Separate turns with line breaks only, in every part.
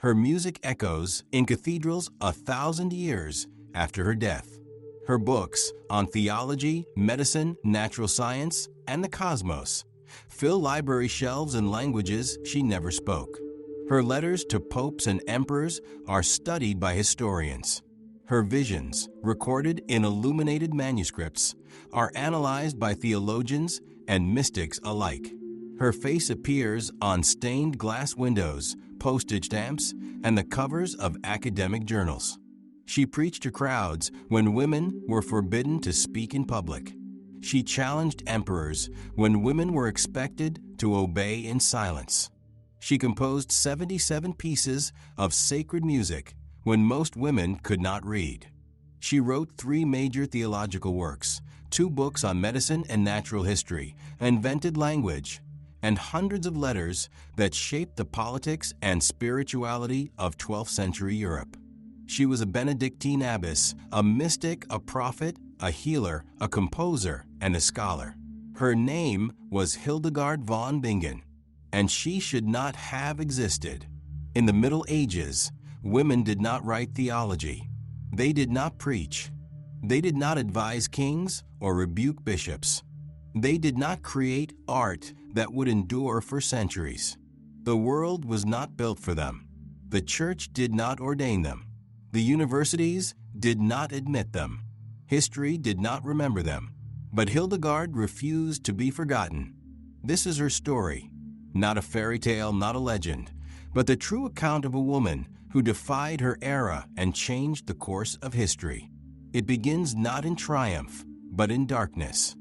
Her music echoes in cathedrals 1,000 years after her death. Her books on theology, medicine, natural science, and the cosmos fill library shelves in languages she never spoke. Her letters to popes and emperors are studied by historians. Her visions, recorded in illuminated manuscripts, are analyzed by theologians and mystics alike. Her face appears on stained glass windows, postage stamps, and the covers of academic journals. She preached to crowds when women were forbidden to speak in public. She challenged emperors when women were expected to obey in silence. She composed 77 pieces of sacred music when most women could not read. She wrote 3 major theological works, 2 books on medicine and natural history, invented language, and hundreds of letters that shaped the politics and spirituality of 12th century Europe. She was a Benedictine abbess, a mystic, a prophet, a healer, a composer, and a scholar. Her name was Hildegard von Bingen, and she should not have existed. In the Middle Ages, women did not write theology. They did not preach. They did not advise kings or rebuke bishops. They did not create art that would endure for centuries. The world was not built for them. The church did not ordain them. The universities did not admit them. History did not remember them. But Hildegard refused to be forgotten. This is her story, not a fairy tale, not a legend, but the true account of a woman who defied her era and changed the course of history. It begins not in triumph, but in darkness.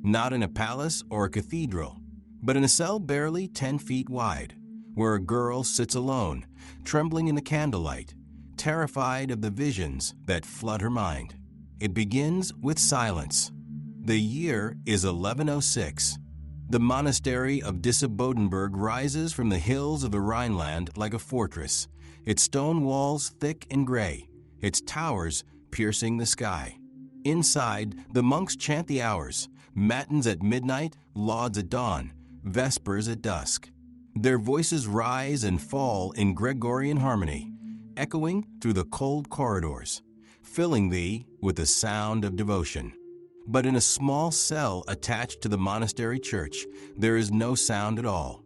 Not in a palace or a cathedral, but in a cell barely 10 feet wide, where a girl sits alone, trembling in the candlelight, terrified of the visions that flood her mind. It begins with silence. The year is 1106. The monastery of Disibodenberg rises from the hills of the Rhineland like a fortress, its stone walls thick and gray, its towers piercing the sky. Inside, the monks chant the hours, matins at midnight, lauds at dawn, vespers at dusk. Their voices rise and fall in Gregorian harmony, echoing through the cold corridors, filling thee with the sound of devotion. But in a small cell attached to the monastery church, there is no sound at all.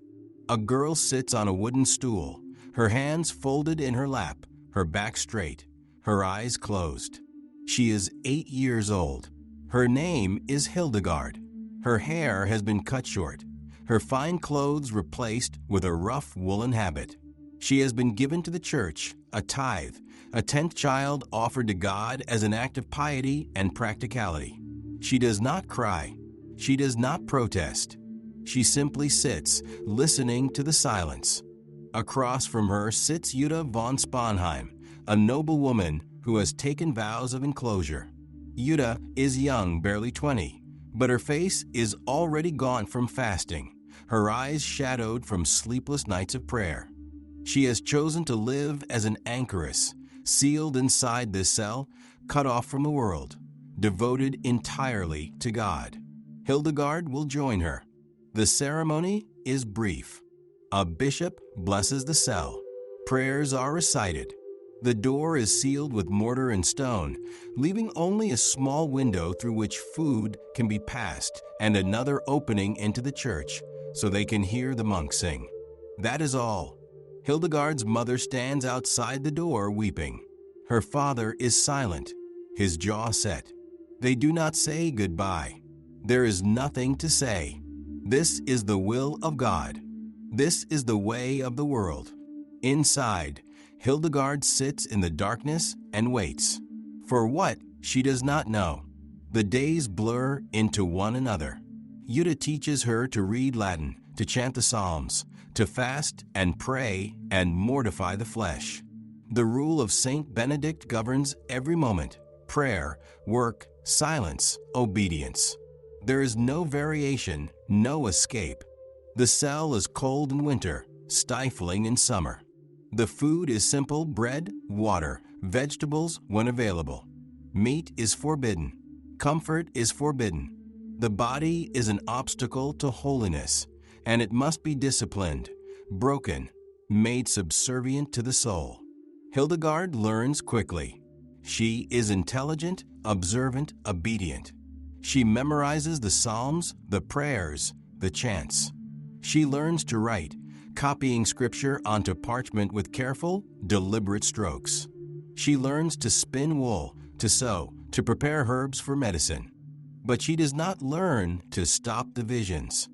A girl sits on a wooden stool, her hands folded in her lap, her back straight, her eyes closed. She is 8 years old. Her name is Hildegard. Her hair has been cut short, her fine clothes replaced with a rough woolen habit. She has been given to the church, a tithe, a 10th child offered to God as an act of piety and practicality. She does not cry. She does not protest. She simply sits, listening to the silence. Across from her sits Jutta von Sponheim, a noble woman who has taken vows of enclosure. Jutta is young, barely 20, but her face is already gaunt from fasting, her eyes shadowed from sleepless nights of prayer. She has chosen to live as an anchoress, sealed inside this cell, cut off from the world, devoted entirely to God. Hildegard will join her. The ceremony is brief. A bishop blesses the cell. Prayers are recited. The door is sealed with mortar and stone, leaving only a small window through which food can be passed and another opening into the church so they can hear the monks sing. That is all. Hildegard's mother stands outside the door weeping. Her father is silent, his jaw set. They do not say goodbye. There is nothing to say. This is the will of God. This is the way of the world. Inside, Hildegard sits in the darkness and waits. For what, she does not know. The days blur into one another. Jutta teaches her to read Latin, to chant the Psalms, to fast and pray and mortify the flesh. The rule of Saint Benedict governs every moment: prayer, work, silence, obedience. There is no variation, no escape. The cell is cold in winter, stifling in summer. The food is simple: bread, water, vegetables when available. Meat is forbidden. Comfort is forbidden. The body is an obstacle to holiness, and it must be disciplined, broken, made subservient to the soul. Hildegard learns quickly. She is intelligent, observant, obedient. She memorizes the psalms, the prayers, the chants. She learns to write, copying scripture onto parchment with careful, deliberate strokes. She learns to spin wool, to sew, to prepare herbs for medicine. But she does not learn to stop the visions.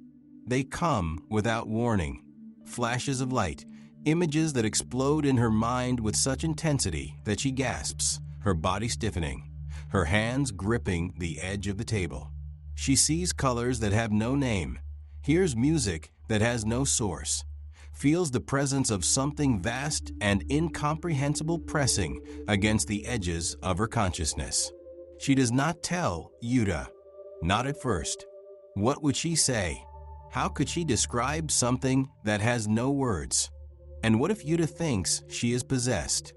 They come without warning. Flashes of light, images that explode in her mind with such intensity that she gasps, her body stiffening, her hands gripping the edge of the table. She sees colors that have no name, hears music that has no source, feels the presence of something vast and incomprehensible pressing against the edges of her consciousness. She does not tell Jutta, not at first. What would she say? How could she describe something that has no words? And what if Jutta thinks she is possessed?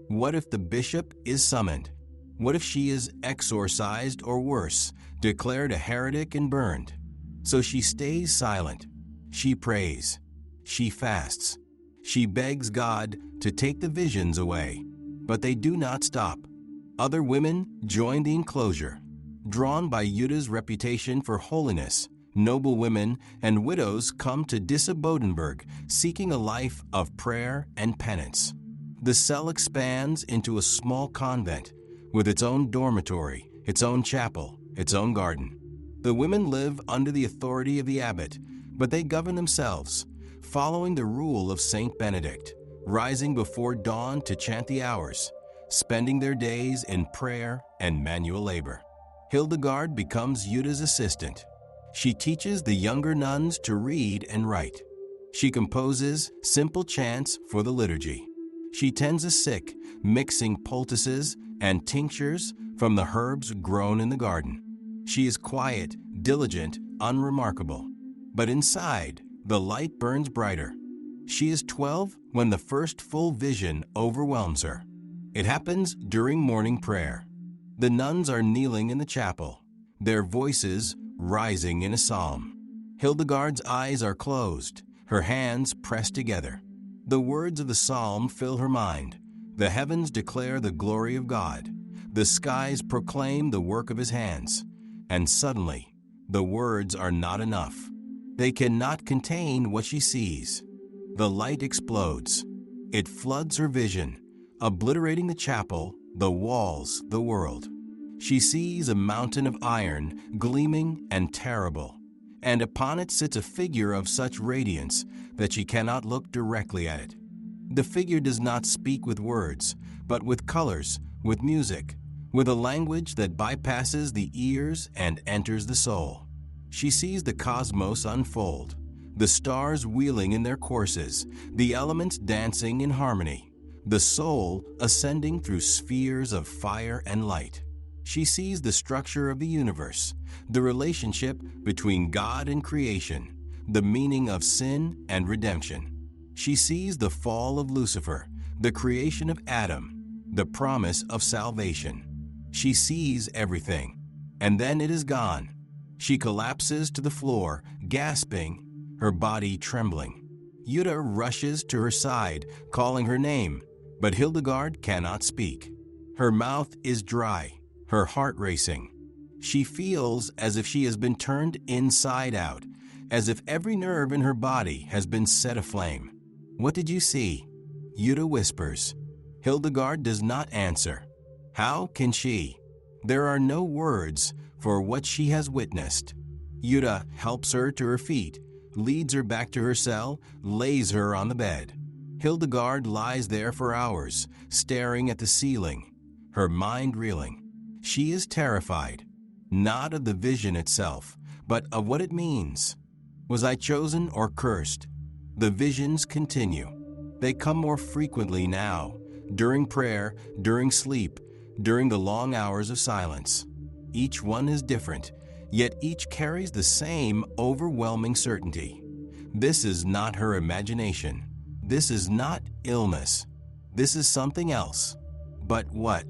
What if the bishop is summoned? What if she is exorcised or worse, declared a heretic and burned? So she stays silent. She prays. She fasts. She begs God to take the visions away. But they do not stop. Other women join the enclosure. Drawn by Jutta's reputation for holiness, noble women and widows come to Dissa Bodenberg seeking a life of prayer and penance. The cell expands into a small convent with its own dormitory, its own chapel, its own garden. The women live under the authority of the abbot, but they govern themselves, following the rule of Saint Benedict, rising before dawn to chant the hours, spending their days in prayer and manual labor. Hildegard becomes Jutta's assistant. She teaches the younger nuns to read and write. She composes simple chants for the liturgy. She tends the sick, mixing poultices and tinctures from the herbs grown in the garden. She is quiet, diligent, unremarkable. But inside, the light burns brighter. She is 12 when the first full vision overwhelms her. It happens during morning prayer. The nuns are kneeling in the chapel, their voices rising in a psalm. Hildegard's eyes are closed, her hands pressed together. The words of the psalm fill her mind. The heavens declare the glory of God. The skies proclaim the work of his hands. And suddenly, the words are not enough. They cannot contain what she sees. The light explodes. It floods her vision, obliterating the chapel, the walls, the world. She sees a mountain of iron, gleaming and terrible, and upon it sits a figure of such radiance that she cannot look directly at it. The figure does not speak with words, but with colors, with music, with a language that bypasses the ears and enters the soul. She sees the cosmos unfold, the stars wheeling in their courses, the elements dancing in harmony, the soul ascending through spheres of fire and light. She sees the structure of the universe, the relationship between God and creation, the meaning of sin and redemption. She sees the fall of Lucifer, the creation of Adam, the promise of salvation. She sees everything, and then it is gone. She collapses to the floor, gasping, her body trembling. Jutta rushes to her side, calling her name, but Hildegard cannot speak. Her mouth is dry, her heart racing. She feels as if she has been turned inside out, as if every nerve in her body has been set aflame. "What did you see?" Jutta whispers. Hildegard does not answer. How can she? There are no words for what she has witnessed. Jutta helps her to her feet, leads her back to her cell, lays her on the bed. Hildegard lies there for hours, staring at the ceiling, her mind reeling. She is terrified, not of the vision itself, but of what it means. Was I chosen or cursed? The visions continue. They come more frequently now, during prayer, during sleep, during the long hours of silence. Each one is different, yet each carries the same overwhelming certainty. This is not her imagination. This is not illness. This is something else. But what?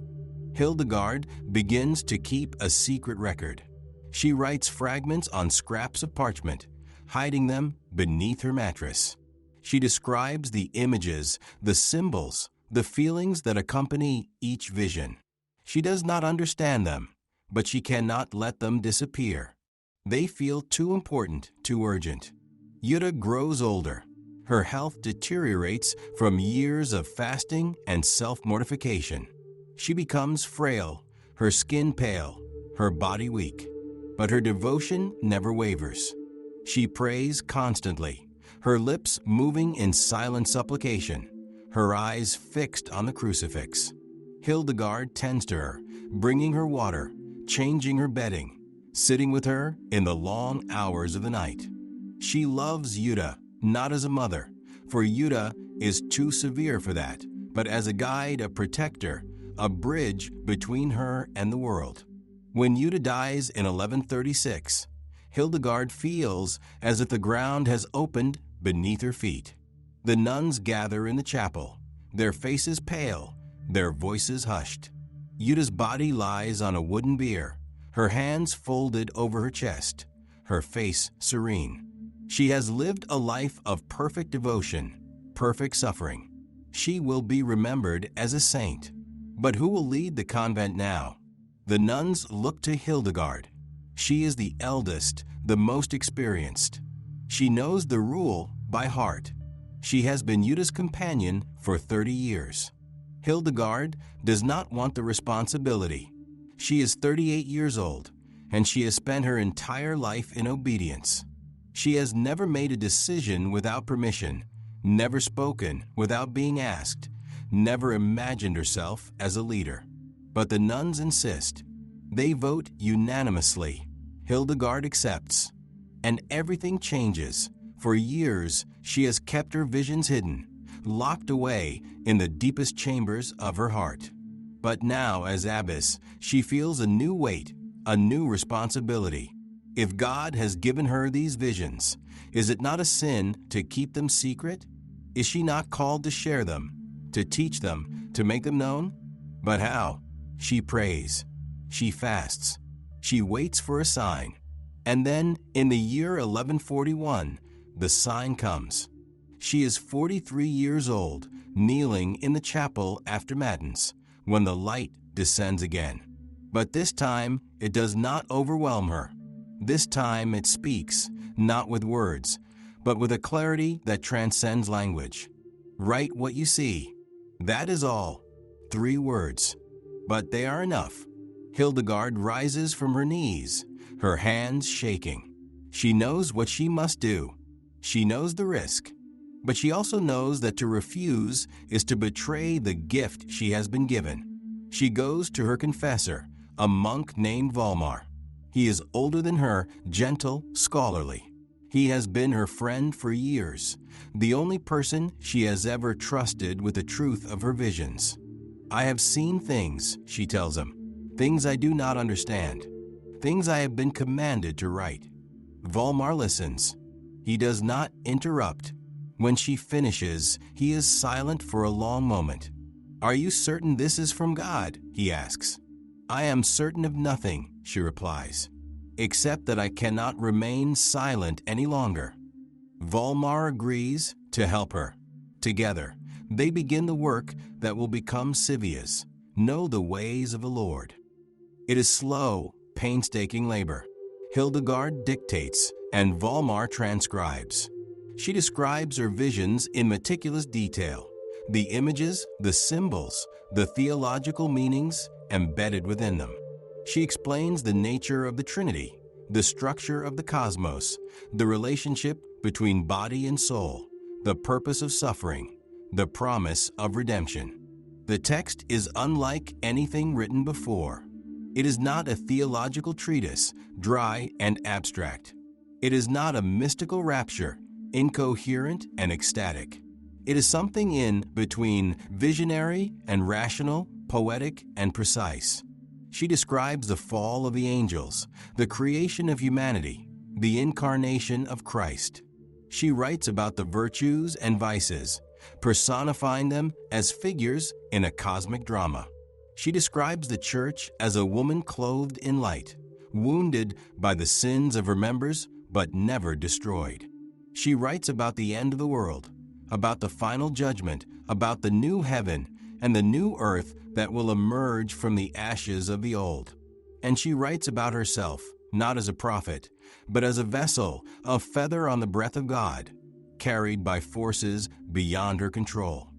Hildegard begins to keep a secret record. She writes fragments on scraps of parchment, hiding them beneath her mattress. She describes the images, the symbols, the feelings that accompany each vision. She does not understand them, but she cannot let them disappear. They feel too important, too urgent. Yuta grows older. Her health deteriorates from years of fasting and self-mortification. She becomes frail, her skin pale, her body weak. But her devotion never wavers. She prays constantly, her lips moving in silent supplication, her eyes fixed on the crucifix. Hildegard tends to her, bringing her water, changing her bedding, sitting with her in the long hours of the night. She loves Yuta, not as a mother, for Yuta is too severe for that, but as a guide, a protector, a bridge between her and the world. When Yuta dies in 1136, Hildegard feels as if the ground has opened beneath her feet. The nuns gather in the chapel, their faces pale, their voices hushed. Yuta's body lies on a wooden bier, her hands folded over her chest, her face serene. She has lived a life of perfect devotion, perfect suffering. She will be remembered as a saint. But who will lead the convent now? The nuns look to Hildegard. She is the eldest, the most experienced. She knows the rule by heart. She has been Yuta's companion for 30 years. Hildegard does not want the responsibility. She is 38 years old, and she has spent her entire life in obedience. She has never made a decision without permission, never spoken without being asked, never imagined herself as a leader. But the nuns insist. They vote unanimously. Hildegard accepts. And everything changes. For years, she has kept her visions hidden, locked away in the deepest chambers of her heart. But now, as abbess, she feels a new weight, a new responsibility. If God has given her these visions, is it not a sin to keep them secret? Is she not called to share them, to teach them, to make them known? But how? She prays. She fasts. She waits for a sign. And then, in the year 1141, the sign comes. She is 43 years old, kneeling in the chapel after Matins, when the light descends again. But this time, it does not overwhelm her. This time it speaks, not with words, but with a clarity that transcends language. Write what you see. That is all. 3 words. But they are enough. Hildegard rises from her knees, her hands shaking. She knows what she must do. She knows the risk. But she also knows that to refuse is to betray the gift she has been given. She goes to her confessor, a monk named Volmar. He is older than her, gentle, scholarly. He has been her friend for years, the only person she has ever trusted with the truth of her visions. I have seen things, she tells him, things I do not understand, things I have been commanded to write. Volmar listens. He does not interrupt. When she finishes, he is silent for a long moment. Are you certain this is from God? He asks. I am certain of nothing, she replies, except that I cannot remain silent any longer. Volmar agrees to help her. Together, they begin the work that will become Scivias, Know the Ways of the Lord. It is slow, painstaking labor. Hildegard dictates, and Volmar transcribes. She describes her visions in meticulous detail, the images, the symbols, the theological meanings embedded within them. She explains the nature of the Trinity, the structure of the cosmos, the relationship between body and soul, the purpose of suffering, the promise of redemption. The text is unlike anything written before. It is not a theological treatise, dry and abstract. It is not a mystical rapture, incoherent and ecstatic. It is something in between visionary and rational, poetic and precise. She describes the fall of the angels, the creation of humanity, the incarnation of Christ. She writes about the virtues and vices, personifying them as figures in a cosmic drama. She describes the church as a woman clothed in light, wounded by the sins of her members, but never destroyed. She writes about the end of the world, about the final judgment, about the new heaven and the new earth that will emerge from the ashes of the old. And she writes about herself, not as a prophet, but as a vessel, a feather on the breath of God, carried by forces beyond her control.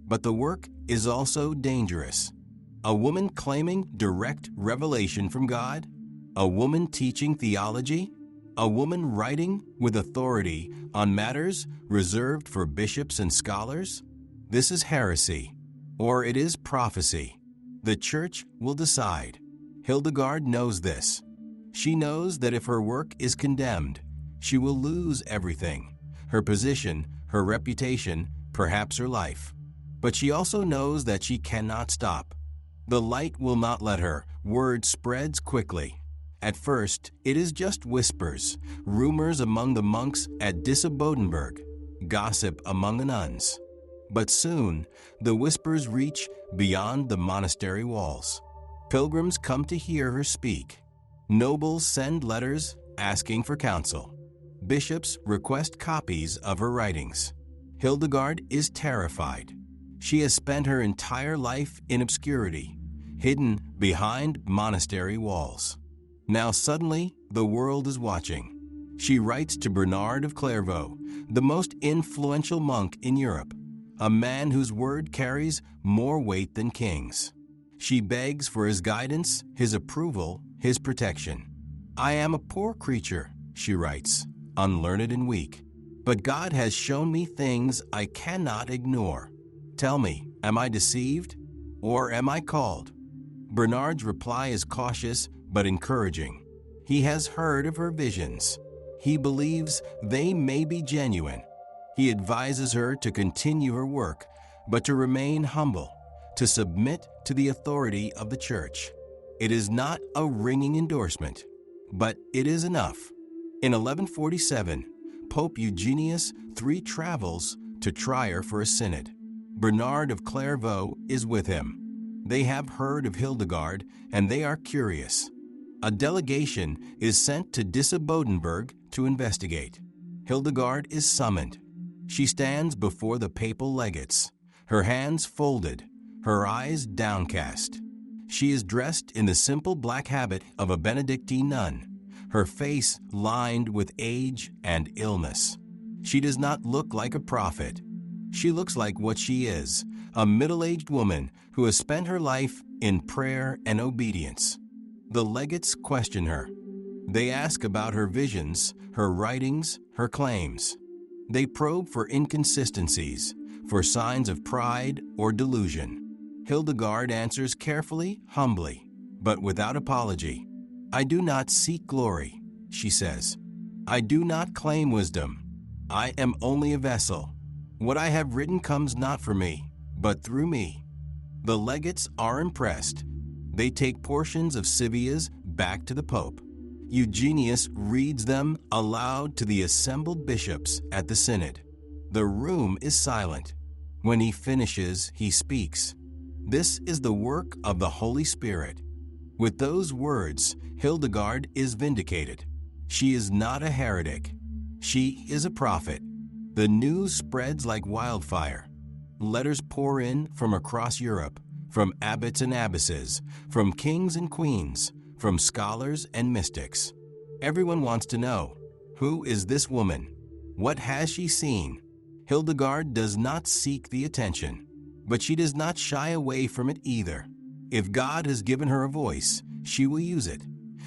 But the work is also dangerous. A woman claiming direct revelation from God? A woman teaching theology? A woman writing with authority on matters reserved for bishops and scholars? This is heresy, or it is prophecy. The Church will decide. Hildegard knows this. She knows that if her work is condemned, she will lose everything: her position, her reputation, perhaps her life. But she also knows that she cannot stop. The light will not let her. Word spreads quickly. At first, it is just whispers, rumors among the monks at Disibodenberg, gossip among the nuns. But soon, the whispers reach beyond the monastery walls. Pilgrims come to hear her speak. Nobles send letters asking for counsel. Bishops request copies of her writings. Hildegard is terrified. She has spent her entire life in obscurity, hidden behind monastery walls. Now suddenly, the world is watching. She writes to Bernard of Clairvaux, the most influential monk in Europe, a man whose word carries more weight than kings. She begs for his guidance, his approval, his protection. "I am a poor creature," she writes, "unlearned and weak. But God has shown me things I cannot ignore. Tell me, am I deceived, or am I called?" Bernard's reply is cautious but encouraging. He has heard of her visions. He believes they may be genuine. He advises her to continue her work, but to remain humble, to submit to the authority of the Church. It is not a ringing endorsement, but it is enough. In 1147, Pope Eugenius III travels to try her for a synod. Bernard of Clairvaux is with him. They have heard of Hildegard, and they are curious. A delegation is sent to Disibodenberg to investigate. Hildegard is summoned. She stands before the papal legates, her hands folded, her eyes downcast. She is dressed in the simple black habit of a Benedictine nun, her face lined with age and illness. She does not look like a prophet. She looks like what she is, a middle-aged woman who has spent her life in prayer and obedience. The legates question her. They ask about her visions, her writings, her claims. They probe for inconsistencies, for signs of pride or delusion. Hildegard answers carefully, humbly, but without apology. "I do not seek glory," she says. "I do not claim wisdom. I am only a vessel. What I have written comes not from me, but through me." The legates are impressed. They take portions of Scivias back to the Pope. Eugenius reads them aloud to the assembled bishops at the synod. The room is silent. When he finishes, he speaks. This is the work of the Holy Spirit. With those words, Hildegard is vindicated. She is not a heretic. She is a prophet. The news spreads like wildfire. Letters pour in from across Europe, from abbots and abbesses, from kings and queens, from scholars and mystics. Everyone wants to know, who is this woman? What has she seen? Hildegard does not seek the attention, but she does not shy away from it either. If God has given her a voice, she will use it.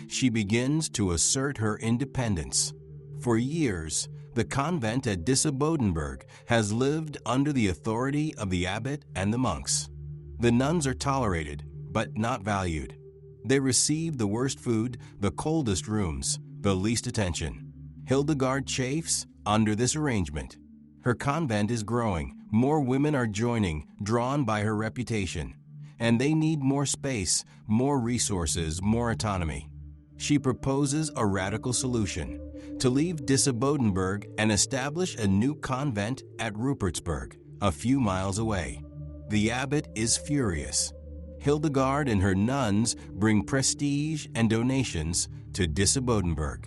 She begins to assert her independence. For years, the convent at Disibodenberg has lived under the authority of the abbot and the monks. The nuns are tolerated, but not valued. They receive the worst food, the coldest rooms, the least attention. Hildegard chafes under this arrangement. Her convent is growing. More women are joining, drawn by her reputation. And they need more space, more resources, more autonomy. She proposes a radical solution: to leave Disibodenberg and establish a new convent at Rupertsberg, a few miles away. The abbot is furious. Hildegard and her nuns bring prestige and donations to Disibodenberg.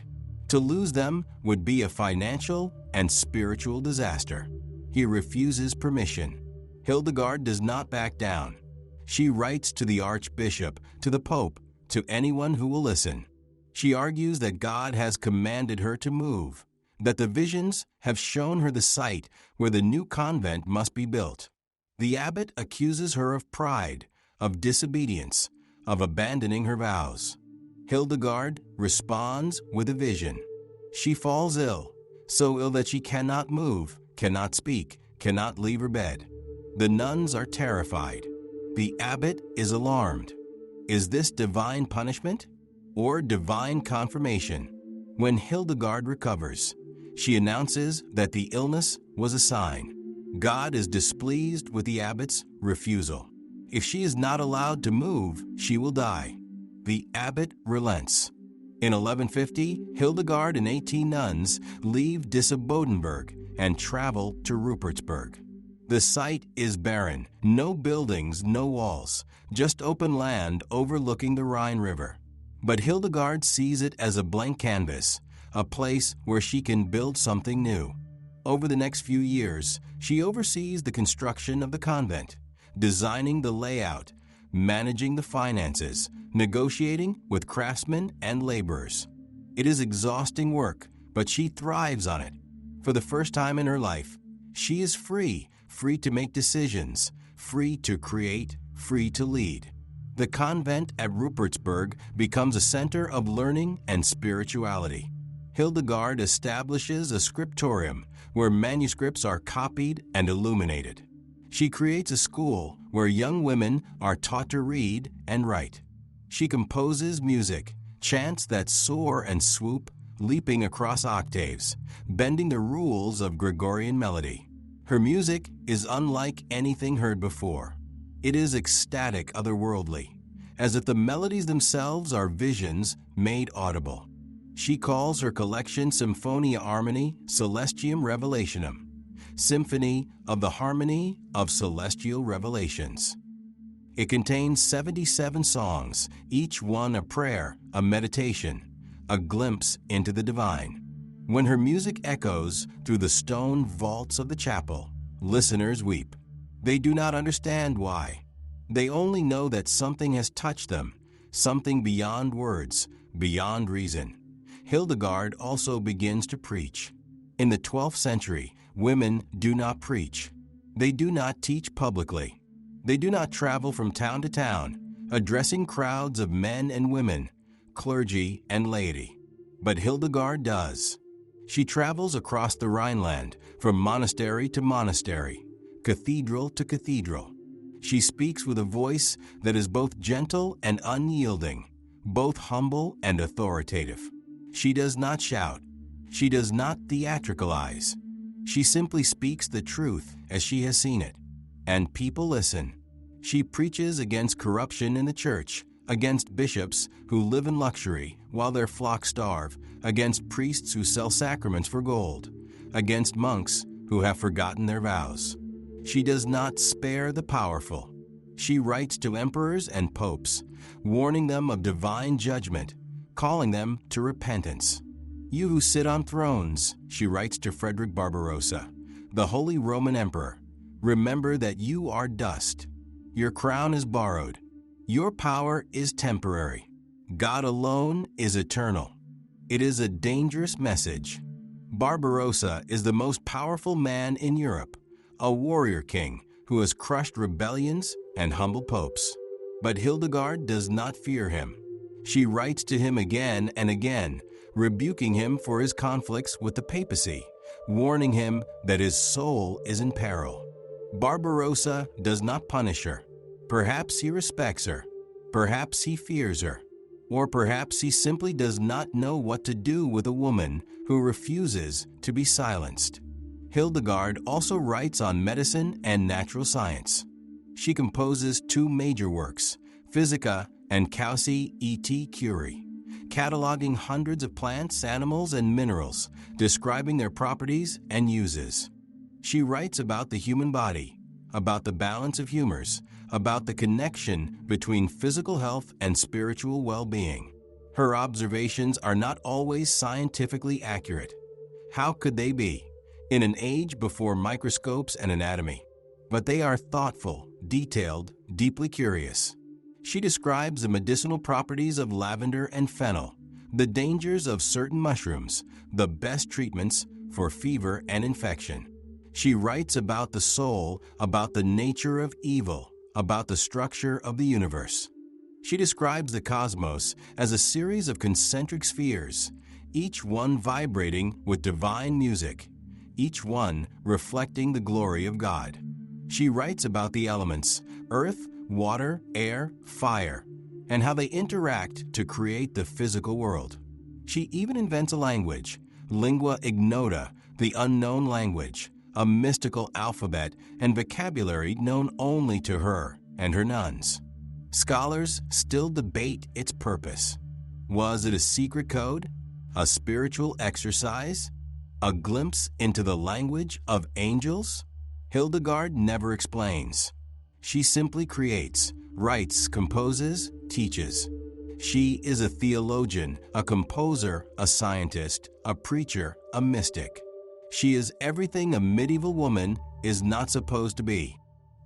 To lose them would be a financial and spiritual disaster. He refuses permission. Hildegard does not back down. She writes to the archbishop, to the pope, to anyone who will listen. She argues that God has commanded her to move, that the visions have shown her the site where the new convent must be built. The abbot accuses her of pride, of disobedience, of abandoning her vows. Hildegard responds with a vision. She falls ill, so ill that she cannot move, cannot speak, cannot leave her bed. The nuns are terrified. The abbot is alarmed. Is this divine punishment or divine confirmation? When Hildegard recovers, she announces that the illness was a sign. God is displeased with the abbot's refusal. If she is not allowed to move, she will die. The abbot relents. In 1150, Hildegard and 18 nuns leave Disibodenberg and travel to Rupertsberg. The site is barren, no buildings, no walls, just open land overlooking the Rhine River. But Hildegard sees it as a blank canvas, a place where she can build something new. Over the next few years, she oversees the construction of the convent, designing the layout, managing the finances, negotiating with craftsmen and laborers. It is exhausting work, but she thrives on it. For the first time in her life, she is free to make decisions, free to create, free to lead. The convent at Rupertsberg becomes a center of learning and spirituality. Hildegard establishes a scriptorium where manuscripts are copied and illuminated. She creates a school where young women are taught to read and write. She composes music, chants that soar and swoop, leaping across octaves, bending the rules of Gregorian melody. Her music is unlike anything heard before. It is ecstatic, otherworldly, as if the melodies themselves are visions made audible. She calls her collection Symphonia Armoni Celestium Revelationum, Symphony of the Harmony of Celestial Revelations. It contains 77 songs, each one a prayer, a meditation, a glimpse into the divine. When her music echoes through the stone vaults of the chapel, listeners weep. They do not understand why. They only know that something has touched them, something beyond words, beyond reason. Hildegard also begins to preach. In the 12th century, women do not preach. They do not teach publicly. They do not travel from town to town, addressing crowds of men and women, clergy and laity. But Hildegard does. She travels across the Rhineland, from monastery to monastery, cathedral to cathedral. She speaks with a voice that is both gentle and unyielding, both humble and authoritative. She does not shout. She does not theatricalize. She simply speaks the truth as she has seen it, and people listen. She preaches against corruption in the church, against bishops who live in luxury while their flocks starve, against priests who sell sacraments for gold, against monks who have forgotten their vows. She does not spare the powerful. She writes to emperors and popes, warning them of divine judgment, calling them to repentance. You who sit on thrones, she writes to Frederick Barbarossa, the Holy Roman Emperor, remember that you are dust. Your crown is borrowed. Your power is temporary. God alone is eternal. It is a dangerous message. Barbarossa is the most powerful man in Europe, a warrior king who has crushed rebellions and humbled popes. But Hildegard does not fear him. She writes to him again and again, rebuking him for his conflicts with the papacy, warning him that his soul is in peril. Barbarossa does not punish her. Perhaps he respects her. Perhaps he fears her. Or perhaps he simply does not know what to do with a woman who refuses to be silenced. Hildegard also writes on medicine and natural science. She composes two major works, Physica and Causi et Curi, cataloging hundreds of plants, animals, and minerals, describing their properties and uses. She writes about the human body, about the balance of humors, about the connection between physical health and spiritual well-being. Her observations are not always scientifically accurate. How could they be? in an age before microscopes and anatomy. But they are thoughtful, detailed, deeply curious. She describes the medicinal properties of lavender and fennel, the dangers of certain mushrooms, the best treatments for fever and infection. She writes about the soul, about the nature of evil, about the structure of the universe. She describes the cosmos as a series of concentric spheres, each one vibrating with divine music, each one reflecting the glory of God. She writes about the elements, earth, water, air, fire, and how they interact to create the physical world. She even invents a language, lingua ignota, the unknown language, a mystical alphabet and vocabulary known only to her and her nuns. Scholars still debate its purpose. Was it a secret code? A spiritual exercise? A glimpse into the language of angels? Hildegard never explains. She simply creates, writes, composes, teaches. She is a theologian, a composer, a scientist, a preacher, a mystic. She is everything a medieval woman is not supposed to be,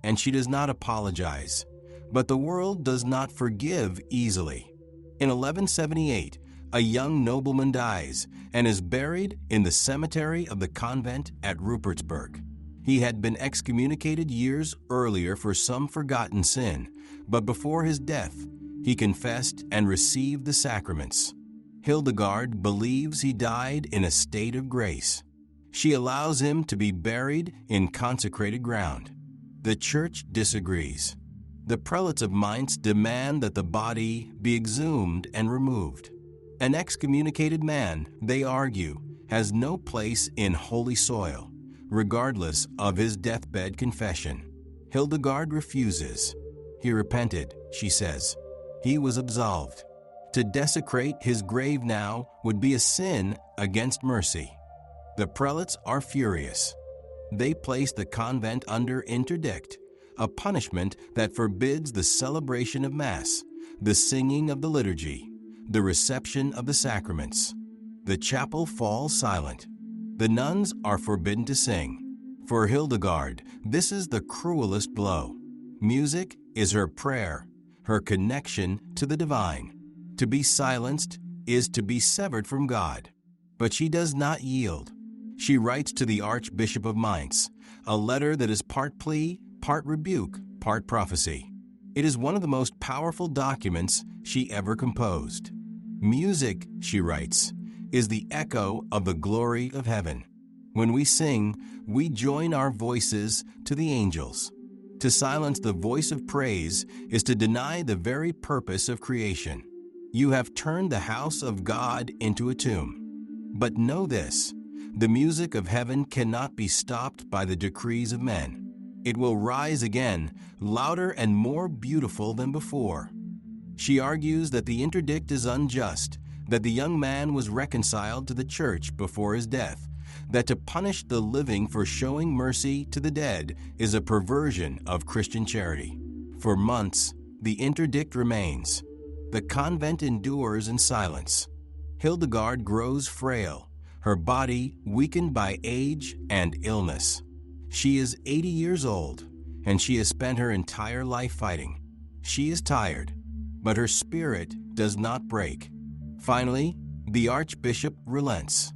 and she does not apologize. But the world does not forgive easily. In 1178, a young nobleman dies and is buried in the cemetery of the convent at Rupertsberg. He had been excommunicated years earlier for some forgotten sin, but before his death, he confessed and received the sacraments. Hildegard believes he died in a state of grace. She allows him to be buried in consecrated ground. The Church disagrees. The prelates of Mainz demand that the body be exhumed and removed. An excommunicated man, they argue, has no place in holy soil, regardless of his deathbed confession. Hildegard refuses. He repented, she says. He was absolved. To desecrate his grave now would be a sin against mercy. The prelates are furious. They place the convent under interdict, a punishment that forbids the celebration of Mass, the singing of the liturgy, the reception of the sacraments. The chapel falls silent. The nuns are forbidden to sing. For Hildegard, this is the cruelest blow. Music is her prayer, her connection to the divine. To be silenced is to be severed from God. But she does not yield. She writes to the Archbishop of Mainz, a letter that is part plea, part rebuke, part prophecy. It is one of the most powerful documents she ever composed. Music, she writes, is the echo of the glory of heaven. When we sing, we join our voices to the angels. To silence the voice of praise is to deny the very purpose of creation. You have turned the house of God into a tomb. But know this, the music of heaven cannot be stopped by the decrees of men. It will rise again, louder and more beautiful than before. She argues that the interdict is unjust, that the young man was reconciled to the church before his death, that to punish the living for showing mercy to the dead is a perversion of Christian charity. For months, the interdict remains. The convent endures in silence. Hildegard grows frail, her body weakened by age and illness. She is 80 years old, and she has spent her entire life fighting. She is tired, but her spirit does not break. Finally, the Archbishop relents.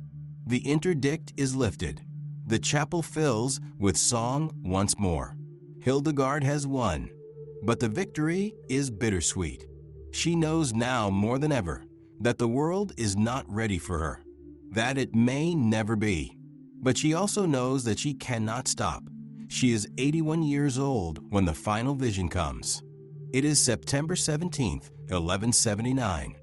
The interdict is lifted. The chapel fills with song once more. Hildegard has won, but the victory is bittersweet. She knows now more than ever that the world is not ready for her, that it may never be. But she also knows that she cannot stop. She is 81 years old when the final vision comes. It is September 17th, 1179.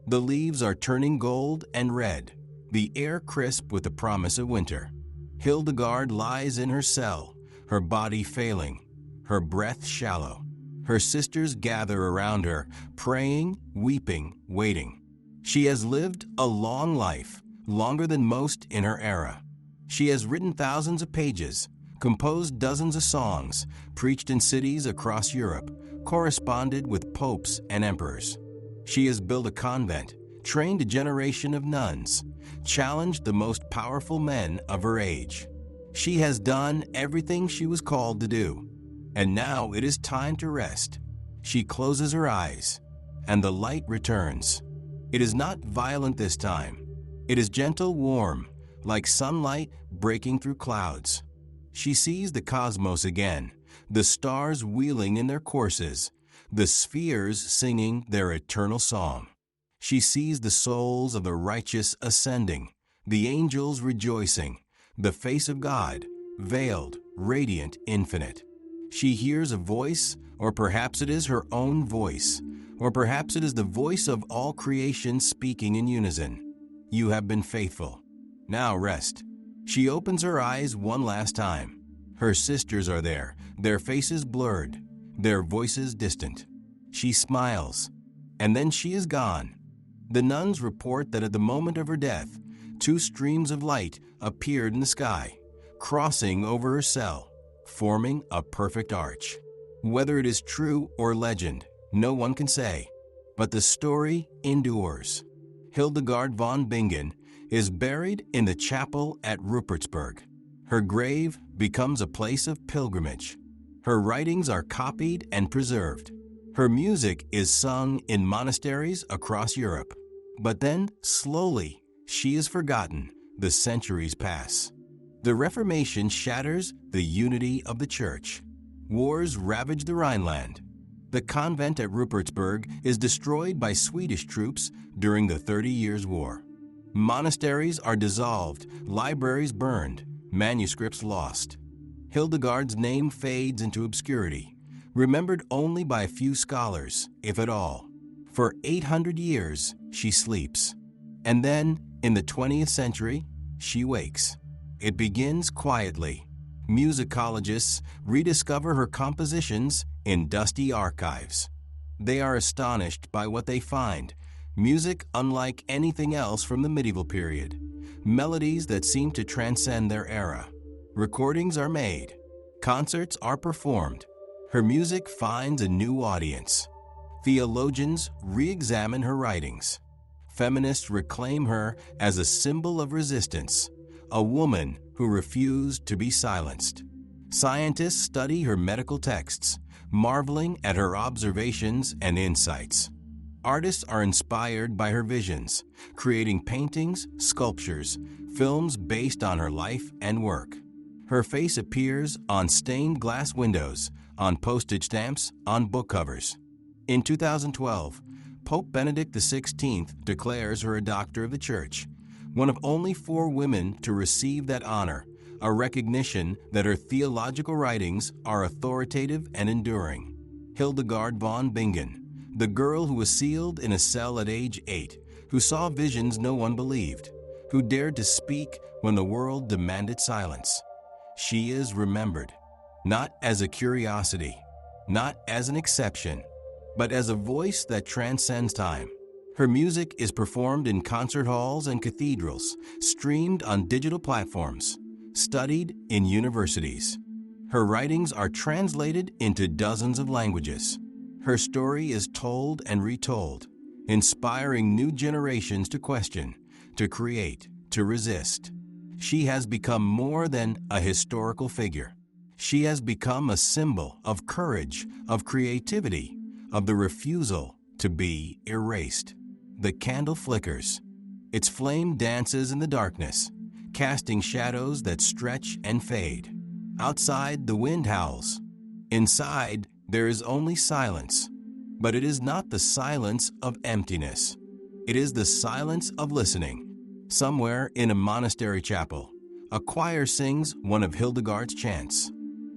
The leaves are turning gold and red, the air crisp with the promise of winter. Hildegard lies in her cell, her body failing, her breath shallow. Her sisters gather around her, praying, weeping, waiting. She has lived a long life, longer than most in her era. She has written thousands of pages, composed dozens of songs, preached in cities across Europe, corresponded with popes and emperors. She has built a convent, trained a generation of nuns, challenged the most powerful men of her age. She has done everything she was called to do, and now it is time to rest. She closes her eyes, and the light returns. It is not violent this time. It is gentle, warm, like sunlight breaking through clouds. She sees the cosmos again, the stars wheeling in their courses, the spheres singing their eternal song. She sees the souls of the righteous ascending, the angels rejoicing, the face of God, veiled, radiant, infinite. She hears a voice, or perhaps it is her own voice, or perhaps it is the voice of all creation speaking in unison. You have been faithful. Now rest. She opens her eyes one last time. Her sisters are there, their faces blurred, their voices distant. She smiles, and then she is gone. The nuns report that at the moment of her death, 2 streams of light appeared in the sky, crossing over her cell, forming a perfect arch. Whether it is true or legend, no one can say, but the story endures. Hildegard von Bingen is buried in the chapel at Rupertsberg. Her grave becomes a place of pilgrimage. Her writings are copied and preserved. Her music is sung in monasteries across Europe. But then, slowly, she is forgotten. The centuries pass. The Reformation shatters the unity of the Church. Wars ravage the Rhineland. The convent at Rupertsberg is destroyed by Swedish troops during the 30 Years' War. Monasteries are dissolved, libraries burned, manuscripts lost. Hildegard's name fades into obscurity, remembered only by a few scholars, if at all. For 800 years, she sleeps. And then, in the 20th century, she wakes. It begins quietly. Musicologists rediscover her compositions in dusty archives. They are astonished by what they find. Music unlike anything else from the medieval period. Melodies that seem to transcend their era. Recordings are made. Concerts are performed. Her music finds a new audience. Theologians re-examine her writings. Feminists reclaim her as a symbol of resistance, a woman who refused to be silenced. Scientists study her medical texts, marveling at her observations and insights. Artists are inspired by her visions, creating paintings, sculptures, films based on her life and work. Her face appears on stained glass windows, on postage stamps, on book covers. In 2012, Pope Benedict XVI declares her a Doctor of the Church, one of only 4 women to receive that honor, a recognition that her theological writings are authoritative and enduring. Hildegard von Bingen, the girl who was sealed in a cell at age 8, who saw visions no one believed, who dared to speak when the world demanded silence. She is remembered, not as a curiosity, not as an exception, but as a voice that transcends time. Her music is performed in concert halls and cathedrals, streamed on digital platforms, studied in universities. Her writings are translated into dozens of languages. Her story is told and retold, inspiring new generations to question, to create, to resist. She has become more than a historical figure. She has become a symbol of courage, of creativity, of the refusal to be erased. The candle flickers. Its flame dances in the darkness, casting shadows that stretch and fade. Outside, the wind howls. Inside, there is only silence. But it is not the silence of emptiness. It is the silence of listening. Somewhere in a monastery chapel, a choir sings one of Hildegard's chants.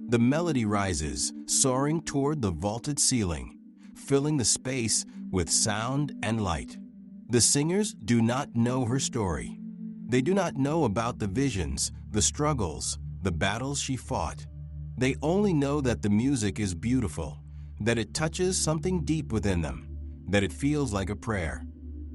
The melody rises, soaring toward the vaulted ceiling, filling the space with sound and light. The singers do not know her story. They do not know about the visions, the struggles, the battles she fought. They only know that the music is beautiful, that it touches something deep within them, that it feels like a prayer.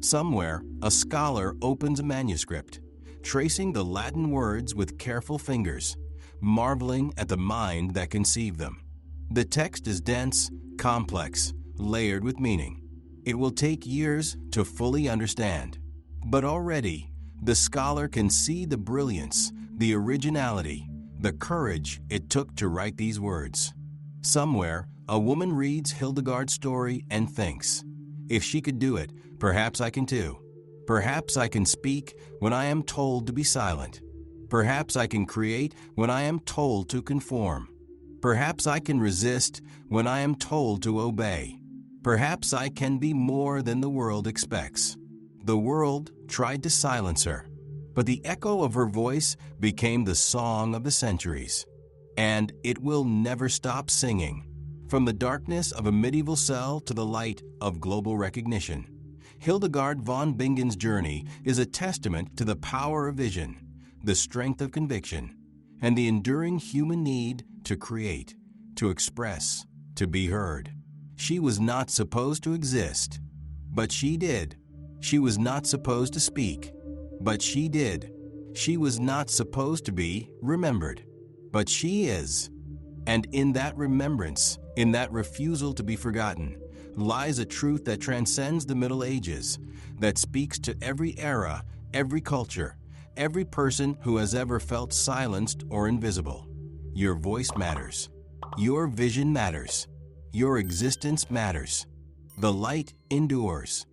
Somewhere, a scholar opens a manuscript, tracing the Latin words with careful fingers, marveling at the mind that conceived them. The text is dense, complex, layered with meaning. It will take years to fully understand, but already the scholar can see the brilliance, the originality, the courage it took to write these words. Somewhere, a woman reads Hildegard's story and thinks, if she could do it, perhaps I can too. Perhaps I can speak when I am told to be silent. Perhaps I can create when I am told to conform. Perhaps I can resist when I am told to obey. Perhaps I can be more than the world expects. The world tried to silence her, but the echo of her voice became the song of the centuries. And it will never stop singing. From the darkness of a medieval cell to the light of global recognition, Hildegard von Bingen's journey is a testament to the power of vision, the strength of conviction, and the enduring human need to create, to express, to be heard. She was not supposed to exist, but she did. She was not supposed to speak, but she did. She was not supposed to be remembered, but she is. And in that remembrance, in that refusal to be forgotten, lies a truth that transcends the Middle Ages, that speaks to every era, every culture, every person who has ever felt silenced or invisible. Your voice matters. Your vision matters. Your existence matters. The light endures.